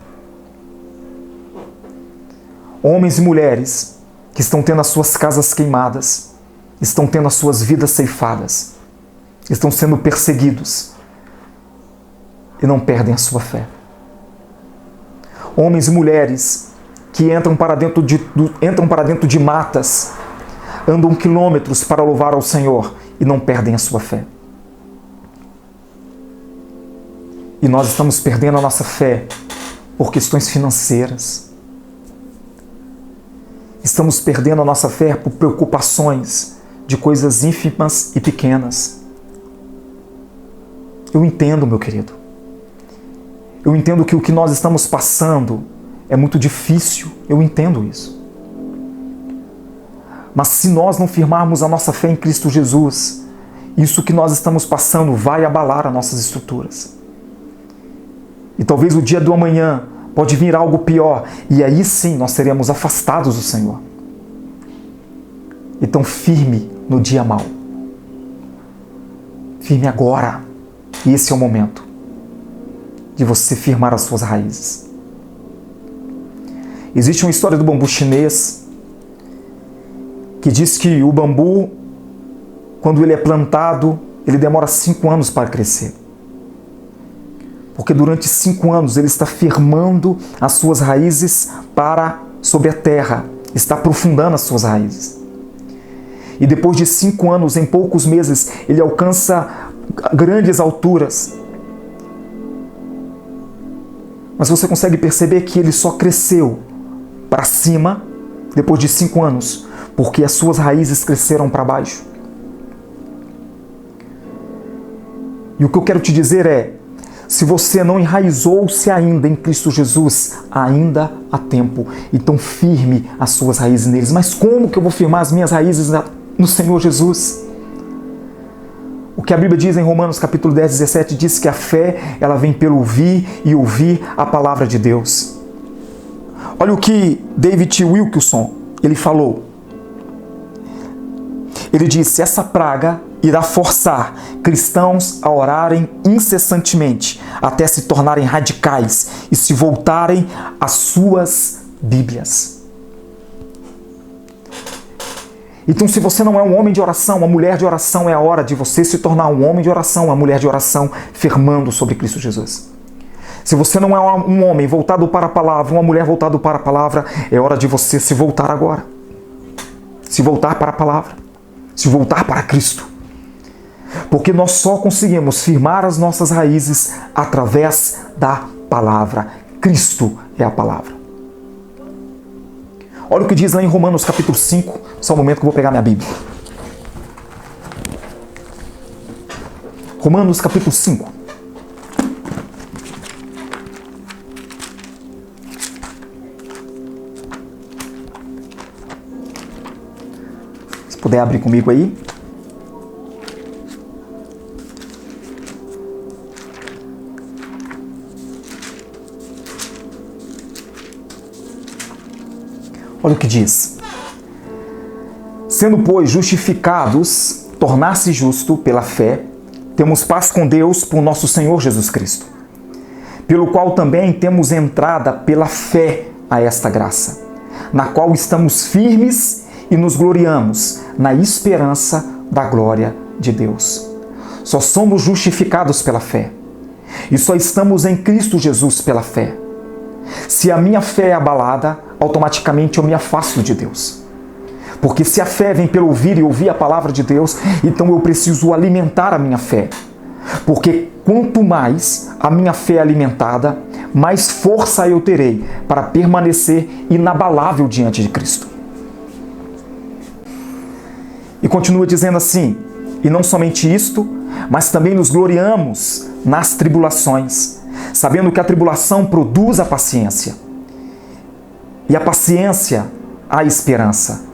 Homens e mulheres que estão tendo as suas casas queimadas, estão tendo as suas vidas ceifadas, estão sendo perseguidos e não perdem a sua fé. Homens e mulheres que entram para dentro de matas, andam quilômetros para louvar ao Senhor e não perdem a sua fé. E nós estamos perdendo a nossa fé por questões financeiras. Estamos perdendo a nossa fé por preocupações de coisas ínfimas e pequenas. Eu entendo, meu querido. Eu entendo que o que nós estamos passando é muito difícil. Eu entendo isso. Mas se nós não firmarmos a nossa fé em Cristo Jesus, isso que nós estamos passando vai abalar as nossas estruturas. E talvez o dia do amanhã pode vir algo pior. E aí sim nós seremos afastados do Senhor. Então firme no dia mau. Firme agora. E esse é o momento de você firmar as suas raízes. Existe uma história do bambu chinês que diz que o bambu, quando ele é plantado, ele demora 5 anos para crescer. Porque durante 5 anos ele está firmando as suas raízes sobre a terra, está aprofundando as suas raízes. E depois de 5 anos, em poucos meses, ele alcança grandes alturas. Mas você consegue perceber que ele só cresceu para cima depois de 5 anos, porque as suas raízes cresceram para baixo. E o que eu quero te dizer é, se você não enraizou-se ainda em Cristo Jesus, ainda há tempo. Então firme as suas raízes neles. Mas como que eu vou firmar as minhas raízes no Senhor Jesus? O que a Bíblia diz em Romanos capítulo 10, 17, diz que a fé, ela vem pelo ouvir e ouvir a palavra de Deus. Olha o que David Wilkerson, ele falou. Ele disse, essa praga irá forçar cristãos a orarem incessantemente até se tornarem radicais e se voltarem às suas Bíblias. Então, se você não é um homem de oração, uma mulher de oração, é a hora de você se tornar um homem de oração, uma mulher de oração, firmando sobre Cristo Jesus. Se você não é um homem voltado para a palavra, uma mulher voltada para a palavra, é hora de você se voltar agora. Se voltar para a palavra. Se voltar para Cristo. Porque nós só conseguimos firmar as nossas raízes através da palavra. Cristo é a palavra. Olha o que diz lá em Romanos capítulo 5, só um momento que eu vou pegar minha Bíblia. Romanos capítulo 5. Se puder abrir comigo aí. Olha o que diz. Sendo, pois, justificados, tornar-se justo pela fé, temos paz com Deus por nosso Senhor Jesus Cristo, pelo qual também temos entrada pela fé a esta graça, na qual estamos firmes e nos gloriamos na esperança da glória de Deus. Só somos justificados pela fé e só estamos em Cristo Jesus pela fé. Se a minha fé é abalada, automaticamente eu me afasto de Deus. Porque se a fé vem pelo ouvir e ouvir a palavra de Deus, então eu preciso alimentar a minha fé. Porque quanto mais a minha fé é alimentada, mais força eu terei para permanecer inabalável diante de Cristo. E continua dizendo assim, e não somente isto, mas também nos gloriamos nas tribulações, sabendo que a tribulação produz a paciência, e a paciência a esperança.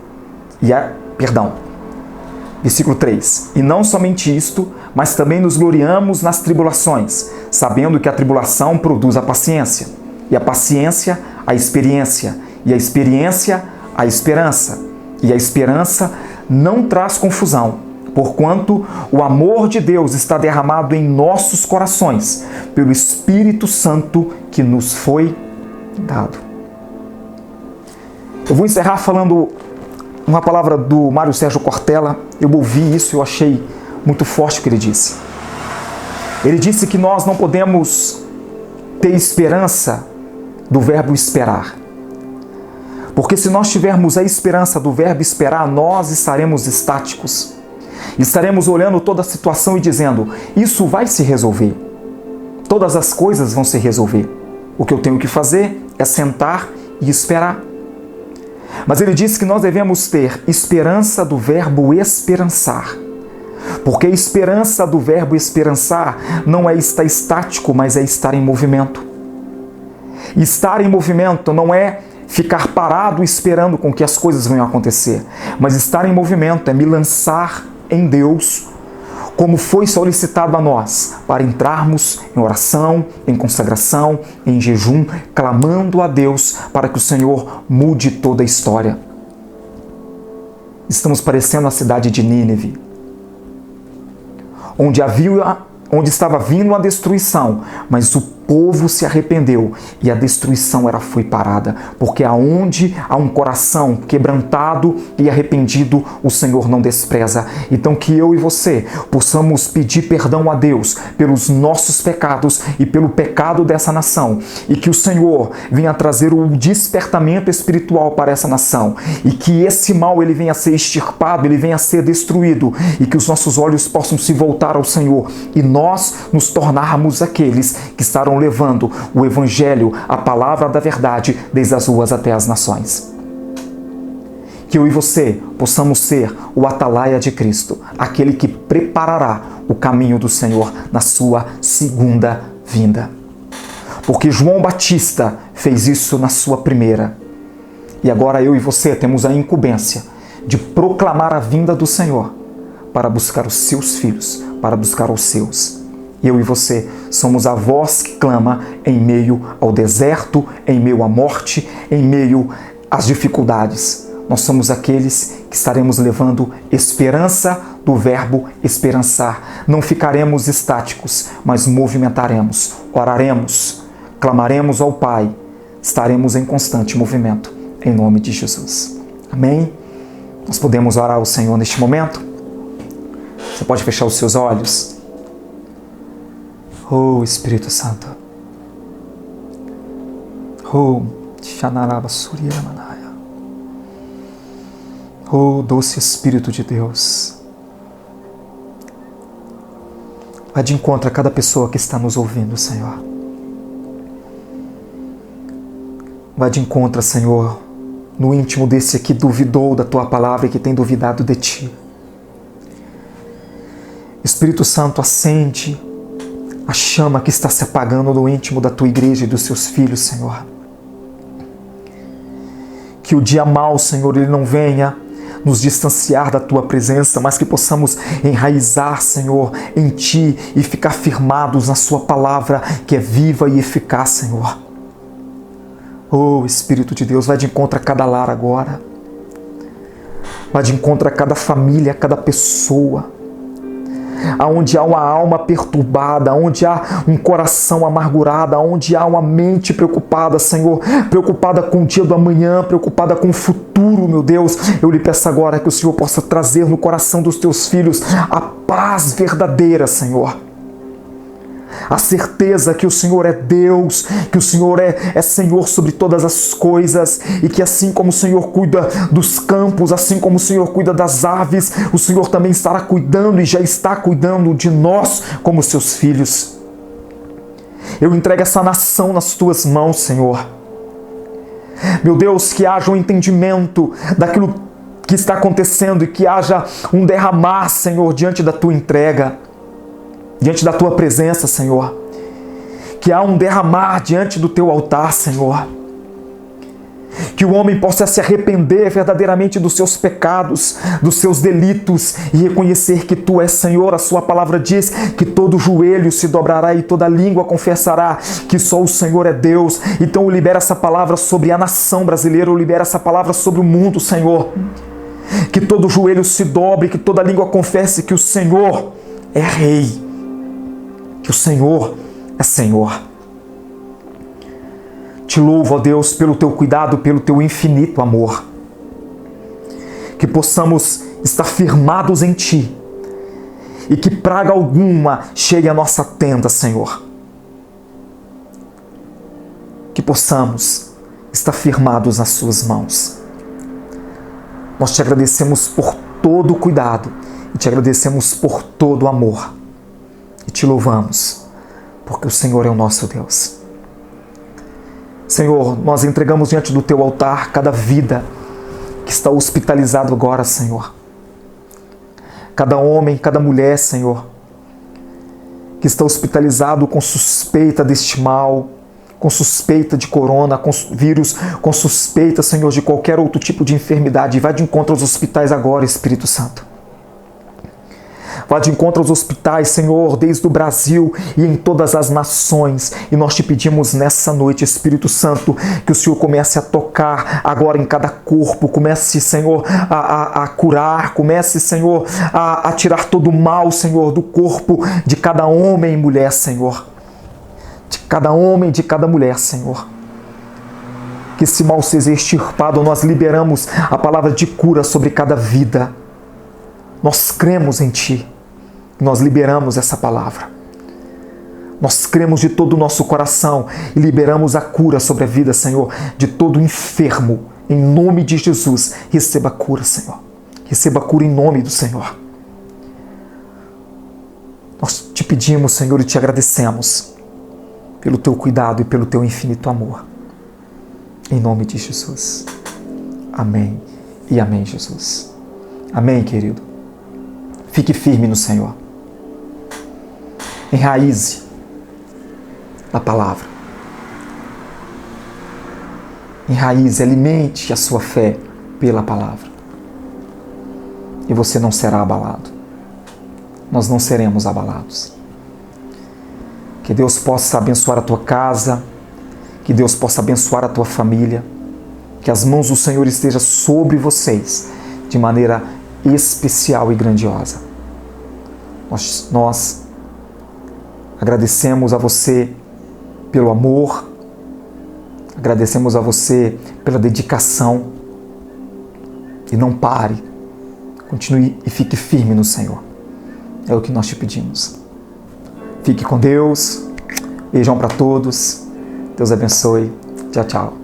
Versículo 3. E não somente isto, mas também nos gloriamos nas tribulações, sabendo que a tribulação produz a paciência, e a paciência a experiência, e a experiência a esperança, e a esperança não traz confusão, porquanto o amor de Deus está derramado em nossos corações, pelo Espírito Santo que nos foi dado. Eu vou encerrar falando uma palavra do Mário Sérgio Cortella. Eu ouvi isso e eu achei muito forte o que ele disse. Ele disse que nós não podemos ter esperança do verbo esperar. Porque se nós tivermos a esperança do verbo esperar, nós estaremos estáticos. Estaremos olhando toda a situação e dizendo, isso vai se resolver. Todas as coisas vão se resolver. O que eu tenho que fazer é sentar e esperar. Mas ele disse que nós devemos ter esperança do verbo esperançar. Porque a esperança do verbo esperançar não é estar estático, mas é estar em movimento. Estar em movimento não é ficar parado esperando com que as coisas venham a acontecer, mas estar em movimento é me lançar em Deus, como foi solicitado a nós, para entrarmos em oração, em consagração, em jejum, clamando a Deus para que o Senhor mude toda a história. Estamos parecendo a cidade de Nínive, onde estava vindo a destruição, mas o povo se arrependeu e a destruição foi parada, porque aonde há um coração quebrantado e arrependido, o Senhor não despreza. Então que eu e você possamos pedir perdão a Deus pelos nossos pecados e pelo pecado dessa nação, e que o Senhor venha trazer um despertamento espiritual para essa nação, e que esse mal ele venha a ser extirpado, ele venha a ser destruído, e que os nossos olhos possam se voltar ao Senhor e nós nos tornarmos aqueles que estarão levando o Evangelho, a palavra da verdade, desde as ruas até as nações. Que eu e você possamos ser o atalaia de Cristo, aquele que preparará o caminho do Senhor na sua segunda vinda. Porque João Batista fez isso na sua primeira. E agora eu e você temos a incumbência de proclamar a vinda do Senhor para buscar os seus filhos, para buscar os seus. Eu e você somos a voz que clama em meio ao deserto, em meio à morte, em meio às dificuldades. nós somos aqueles que estaremos levando esperança do verbo esperançar. Não ficaremos estáticos, mas movimentaremos, oraremos, clamaremos ao Pai, estaremos em constante movimento, em nome de Jesus. Amém? Nós podemos orar ao Senhor neste momento? Você pode fechar os seus olhos? Oh, Espírito Santo. Oh, Xanaraba Surya Manaya. Oh, doce Espírito de Deus. Vai de encontro a cada pessoa que está nos ouvindo, Senhor. Vai de encontro, Senhor, no íntimo desse que duvidou da Tua palavra e que tem duvidado de Ti. Espírito Santo, acende a chama que está se apagando no íntimo da Tua igreja e dos Seus filhos, Senhor. Que o dia mau, Senhor, ele não venha nos distanciar da Tua presença, mas que possamos enraizar, Senhor, em Ti e ficar firmados na Sua palavra, que é viva e eficaz, Senhor. Oh, Espírito de Deus, vai de encontro a cada lar agora. Vai de encontro a cada família, a cada pessoa. Aonde há uma alma perturbada, aonde há um coração amargurado, aonde há uma mente preocupada, Senhor, preocupada com o dia do amanhã, preocupada com o futuro, meu Deus, eu lhe peço agora que o Senhor possa trazer no coração dos Teus filhos a paz verdadeira, Senhor. A certeza que o Senhor é Deus, que o Senhor é Senhor sobre todas as coisas e que assim como o Senhor cuida dos campos, assim como o Senhor cuida das aves, o Senhor também estará cuidando e já está cuidando de nós como seus filhos. Eu entrego essa nação nas Tuas mãos, Senhor. Meu Deus, que haja um entendimento daquilo que está acontecendo e que haja um derramar, Senhor, diante da Tua entrega. Diante da Tua presença, Senhor. Que há um derramar diante do Teu altar, Senhor. Que o homem possa se arrepender verdadeiramente dos seus pecados, dos seus delitos e reconhecer que Tu és Senhor. A Sua palavra diz que todo joelho se dobrará e toda língua confessará que só o Senhor é Deus. Então eu libero essa palavra sobre a nação brasileira, eu libero essa palavra sobre o mundo, Senhor. Que todo joelho se dobre, que toda língua confesse que o Senhor é Rei. Que o Senhor é Senhor. Te louvo, ó Deus, pelo Teu cuidado, pelo Teu infinito amor. Que possamos estar firmados em Ti e que praga alguma chegue à nossa tenda, Senhor. Que possamos estar firmados nas Suas mãos. Nós Te agradecemos por todo o cuidado e Te agradecemos por todo o amor. E Te louvamos, porque o Senhor é o nosso Deus. Senhor, nós entregamos diante do Teu altar cada vida que está hospitalizado agora, Senhor. Cada homem, cada mulher, Senhor, que está hospitalizado com suspeita deste mal, com suspeita de corona, com vírus, com suspeita, Senhor, de qualquer outro tipo de enfermidade. Vai de encontro aos hospitais agora, Espírito Santo. Vá de encontro aos hospitais, Senhor, desde o Brasil e em todas as nações. E nós Te pedimos nessa noite, Espírito Santo, que o Senhor comece a tocar agora em cada corpo. Comece, Senhor, a curar. Comece, Senhor, a tirar todo o mal, Senhor, do corpo de cada homem e mulher, Senhor. De cada homem e de cada mulher, Senhor. Que esse mal seja extirpado. Nós liberamos a palavra de cura sobre cada vida. Nós cremos em Ti. Nós liberamos essa palavra. Nós cremos de todo o nosso coração e liberamos a cura sobre a vida, Senhor, de todo enfermo. Em nome de Jesus, receba a cura, Senhor. Receba a cura em nome do Senhor. Nós Te pedimos, Senhor, e Te agradecemos pelo Teu cuidado e pelo Teu infinito amor. Em nome de Jesus. Amém e amém, Jesus. Amém, querido. Fique firme no Senhor. Enraize a palavra. Enraize, alimente a sua fé pela palavra. E você não será abalado. Nós não seremos abalados. Que Deus possa abençoar a tua casa. Que Deus possa abençoar a tua família. Que as mãos do Senhor estejam sobre vocês de maneira especial e grandiosa. Nós agradecemos a você pelo amor, agradecemos a você pela dedicação. E não pare, continue e fique firme no Senhor. É o que nós te pedimos. Fique com Deus. Beijão para todos. Deus abençoe. Tchau, tchau.